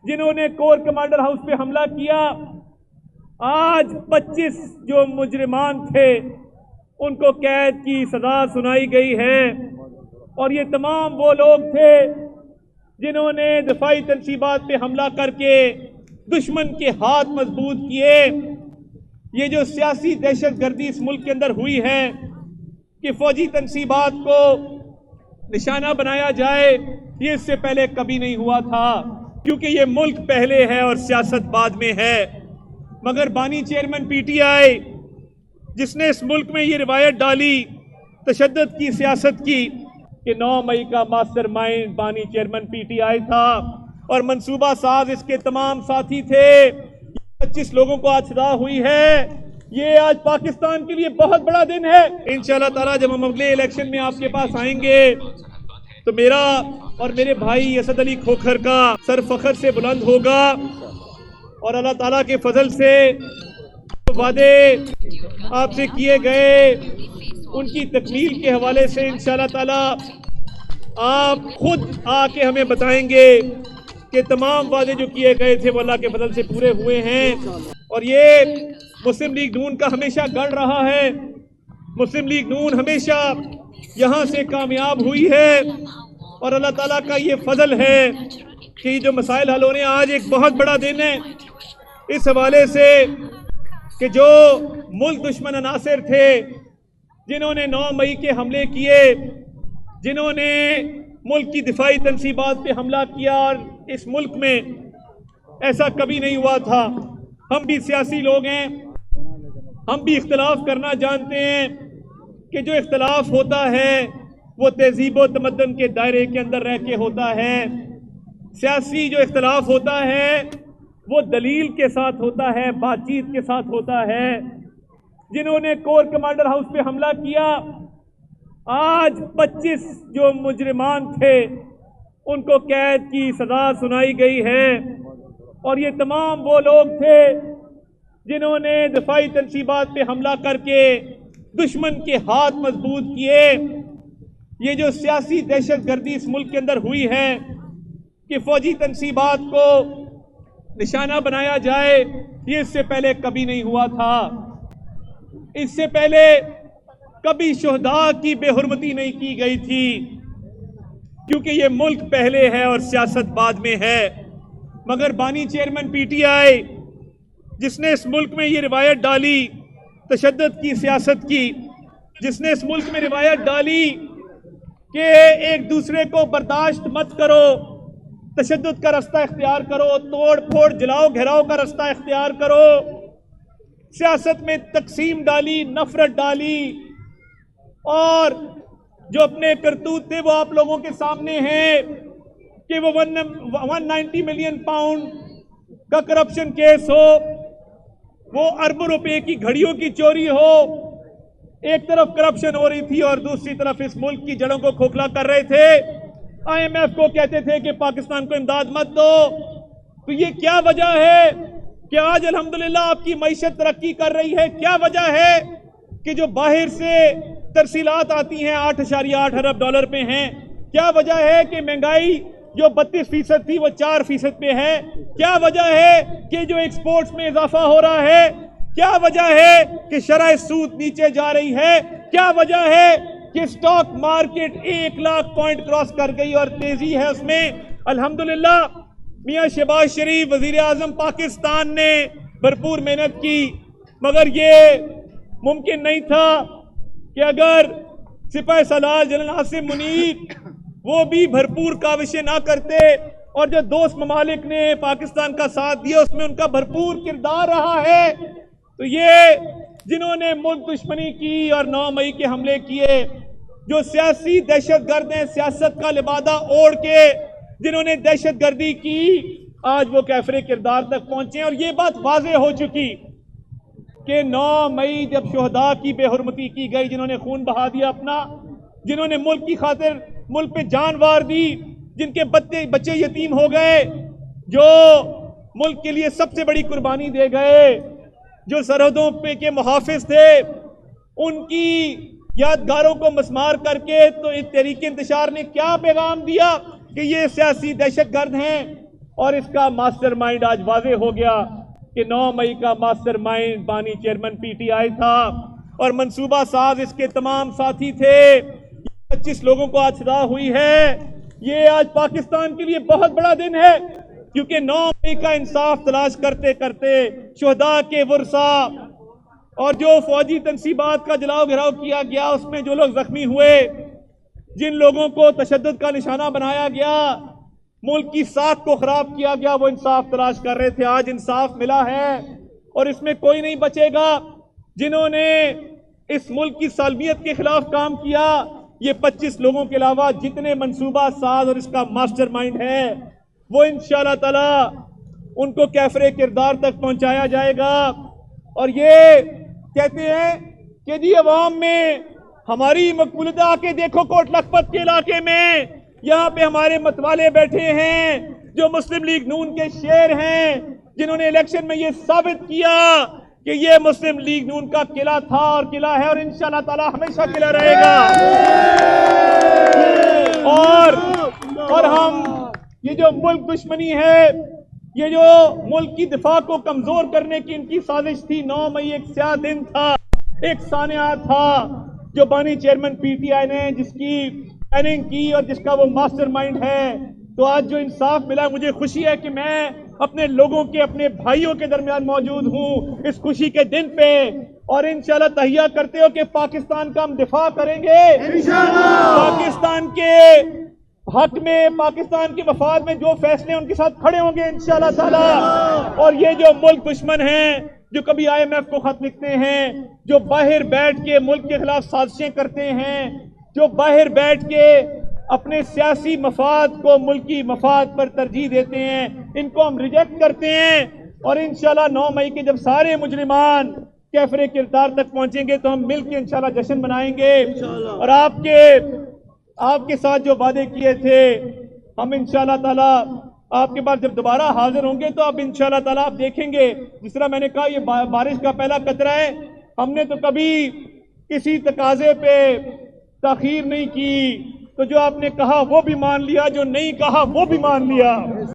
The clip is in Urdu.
جنہوں نے کور کمانڈر ہاؤس پہ حملہ کیا، آج 25 جو مجرمان تھے ان کو قید کی سزا سنائی گئی ہے، اور یہ تمام وہ لوگ تھے جنہوں نے دفاعی تنصیبات پہ حملہ کر کے دشمن کے ہاتھ مضبوط کیے۔ یہ جو سیاسی دہشت گردی اس ملک کے اندر ہوئی ہے کہ فوجی تنصیبات کو نشانہ بنایا جائے، یہ اس سے پہلے کبھی نہیں ہوا تھا، کیونکہ یہ ملک پہلے ہے اور سیاست بعد میں ہے۔ مگر بانی چیئرمین پی ٹی آئی جس نے اس ملک میں یہ روایت ڈالی، تشدد کی سیاست کی، کہ 9 مئی کا ماسٹر مائنڈ بانی چیئرمین پی ٹی آئی تھا اور منصوبہ ساز اس کے تمام ساتھی تھے۔ 25 لوگوں کو آج سزا ہوئی ہے۔ یہ آج پاکستان کے لیے بہت بڑا دن ہے۔ انشاءاللہ تعالیٰ جب ہم اگلے الیکشن میں آپ کے پاس آئیں گے تو میرا اور میرے بھائی اسد علی کھوکھر کا سر فخر سے بلند ہوگا، اور اللہ تعالیٰ کے فضل سے وعدے آپ سے کیے گئے ان کی تکمیل کے حوالے سے انشاءاللہ تعالیٰ آپ خود آ کے ہمیں بتائیں گے کہ تمام وعدے جو کیے گئے تھے وہ اللہ کے فضل سے پورے ہوئے ہیں۔ اور یہ مسلم لیگ نون کا ہمیشہ گڑ رہا ہے۔ مسلم لیگ نون ہمیشہ یہاں سے کامیاب ہوئی ہے، اور اللہ تعالیٰ کا یہ فضل ہے کہ یہ جو مسائل حل ہو رہے ہیں، آج ایک بہت بڑا دن ہے اس حوالے سے کہ جو ملک دشمن عناصر تھے جنہوں نے 9 مئی کے حملے کیے، جنہوں نے ملک کی دفاعی تنصیبات پہ حملہ کیا، اور اس ملک میں ایسا کبھی نہیں ہوا تھا۔ ہم بھی سیاسی لوگ ہیں، ہم بھی اختلاف کرنا جانتے ہیں کہ جو اختلاف ہوتا ہے وہ تہذیب و تمدن کے دائرے کے اندر رہ کے ہوتا ہے۔ سیاسی جو اختلاف ہوتا ہے وہ دلیل کے ساتھ ہوتا ہے، بات چیت کے ساتھ ہوتا ہے۔ جنہوں نے کور کمانڈر ہاؤس پہ حملہ کیا، آج 25 جو مجرمان تھے ان کو قید کی سزا سنائی گئی ہے، اور یہ تمام وہ لوگ تھے جنہوں نے دفاعی تنصیبات پہ حملہ کر کے دشمن کے ہاتھ مضبوط کیے۔ یہ جو سیاسی دہشت گردی اس ملک کے اندر ہوئی ہے کہ فوجی تنصیبات کو نشانہ بنایا جائے، یہ اس سے پہلے کبھی نہیں ہوا تھا۔ اس سے پہلے کبھی شہداء کی بے حرمتی نہیں کی گئی تھی، کیونکہ یہ ملک پہلے ہے اور سیاست بعد میں ہے۔ مگر بانی چیئرمین پی ٹی آئی جس نے اس ملک میں یہ روایت ڈالی تشدد کی سیاست کی، جس نے اس ملک میں روایت ڈالی کہ ایک دوسرے کو برداشت مت کرو، تشدد کا رستہ اختیار کرو، توڑ پھوڑ جلاؤ گھیراؤ کا رستہ اختیار کرو، سیاست میں تقسیم ڈالی، نفرت ڈالی، اور جو اپنے کرتوت تھے وہ آپ لوگوں کے سامنے ہیں کہ وہ 190 ملین پاؤنڈ کا کرپشن کیس ہو، وہ اربوں روپے کی گھڑیوں کی چوری ہو، ایک طرف کرپشن ہو رہی تھی اور دوسری طرف اس ملک کی جڑوں کو کھوکھلا کر رہے تھے۔ آئی ایم ایف کو کہتے تھے کہ پاکستان کو امداد مت دو۔ تو یہ کیا وجہ ہے کہ آج الحمدللہ آپ کی معیشت ترقی کر رہی ہے؟ کیا وجہ ہے کہ جو باہر سے ترسیلات آتی ہیں 8.8 ارب ڈالر پہ ہیں؟ کیا وجہ ہے کہ مہنگائی جو 32% تھی وہ 4% پہ ہے؟ کیا وجہ ہے کہ جو ایکسپورٹس میں اضافہ ہو رہا ہے؟ کیا وجہ ہے کہ شرح سود نیچے جا رہی ہے؟ کیا وجہ ہے کہ stock market 1 lakh point cross کر گئی اور تیزی ہے اس میں؟ الحمدللہ میاں شہباز شریف وزیر اعظم پاکستان نے بھرپور محنت کی، مگر یہ ممکن نہیں تھا کہ اگر سپاہ سالار جنرل عاصم منیر وہ بھی بھرپور کاوشیں نہ کرتے، اور جو دوست ممالک نے پاکستان کا ساتھ دیا اس میں ان کا بھرپور کردار رہا ہے۔ تو یہ جنہوں نے ملک دشمنی کی اور 9 مئی کے حملے کیے، جو سیاسی دہشت گرد ہیں، سیاست کا لبادہ اوڑھ کے جنہوں نے دہشت گردی کی، آج وہ کیفر کردار تک پہنچے، اور یہ بات واضح ہو چکی کہ 9 مئی جب شہداء کی بے حرمتی کی گئی، جنہوں نے خون بہا دیا اپنا، جنہوں نے ملک کی خاطر ملک پہ جان وار دی، جن کے بچے یتیم ہو گئے، جو ملک کے لیے سب سے بڑی قربانی دے گئے، جو سرحدوں پہ کے محافظ تھے، ان کی یادگاروں کو مسمار کر کے تو تحریک انتشار نے کیا پیغام دیا کہ یہ سیاسی دہشت گرد ہیں اور اس کا ماسٹر مائنڈ آج واضح ہو گیا کہ 9 مئی کا ماسٹر مائنڈ بانی چیئرمین پی ٹی آئی تھا اور منصوبہ ساز اس کے تمام ساتھی تھے۔ 25 لوگوں کو آج سزا ہوئی ہے۔ یہ آج پاکستان کے لیے بہت بڑا دن ہے، کیونکہ 9 مئی کا انصاف تلاش کرتے کرتے شہداء کے ورثاء اور جو فوجی تنصیبات کا جلاؤ گھراؤ کیا گیا، اس میں جو لوگ زخمی ہوئے، جن لوگوں کو تشدد کا نشانہ بنایا گیا، ملک کی ساکھ کو خراب کیا گیا، وہ انصاف تلاش کر رہے تھے۔ آج انصاف ملا ہے اور اس میں کوئی نہیں بچے گا۔ جنہوں نے اس ملک کی سالمیت کے خلاف کام کیا، یہ 25 لوگوں کے علاوہ جتنے منصوبہ ساز اور اس کا ماسٹر مائنڈ ہے، وہ انشاءاللہ تعالی ان کو کیفر کردار تک پہنچایا جائے گا۔ اور یہ کہتے ہیں کہ جی عوام میں ہماری مقبولیت آ کے دیکھو، کوٹ لکھپت کے علاقے میں یہاں پہ ہمارے متوالے بیٹھے ہیں جو مسلم لیگ نون کے شیر ہیں، جنہوں نے الیکشن میں یہ ثابت کیا کہ یہ مسلم لیگ نون کا قلعہ تھا اور قلعہ ہے اور انشاءاللہ تعالی ہمیشہ قلعہ رہے گا۔ اور ہم یہ جو ملک دشمنی ہے، یہ جو ملک کی دفاع کو کمزور کرنے کی ان کی سازش تھی، 9 مئی ایک سیاہ دن تھا، ایک سانحہ تھا جو بانی چیئرمین پی ٹی آئی نے جس کی پلاننگ کی اور جس کا وہ ماسٹر مائنڈ ہے۔ تو آج جو انصاف ملا، مجھے خوشی ہے کہ میں اپنے لوگوں کے، اپنے بھائیوں کے درمیان موجود ہوں اس خوشی کے دن پہ، اور انشاءاللہ تہیہ کرتے ہو کہ پاکستان کا ہم دفاع کریں گے انشاءاللہ۔ پاکستان کے حق میں، پاکستان کے مفاد میں جو فیصلے ان کے ساتھ کھڑے ہوں گے انشاءاللہ تعالی۔ اور یہ جو ملک دشمن ہیں، جو کبھی آئی ایم ایف کو خط لکھتے ہیں، جو باہر بیٹھ کے ملک کے خلاف سازشیں کرتے ہیں، جو باہر بیٹھ کے اپنے سیاسی مفاد کو ملکی مفاد پر ترجیح دیتے ہیں، ان کو ہم ریجیکٹ کرتے ہیں۔ اور انشاءاللہ 9 مئی کے جب سارے مجرمان کیفر کردار تک پہنچیں گے تو ہم مل کے انشاءاللہ جشن منائیں گے۔ اور آپ کے ساتھ جو وعدے کیے تھے، ہم انشاءاللہ تعالی آپ کے پاس جب دوبارہ حاضر ہوں گے تو اب انشاءاللہ تعالی آپ دیکھیں گے، جس طرح میں نے کہا یہ بارش کا پہلا قطرہ ہے، ہم نے تو کبھی کسی تقاضے پہ تاخیر نہیں کی، تو جو آپ نے کہا وہ بھی مان لیا، جو نہیں کہا وہ بھی مان لیا۔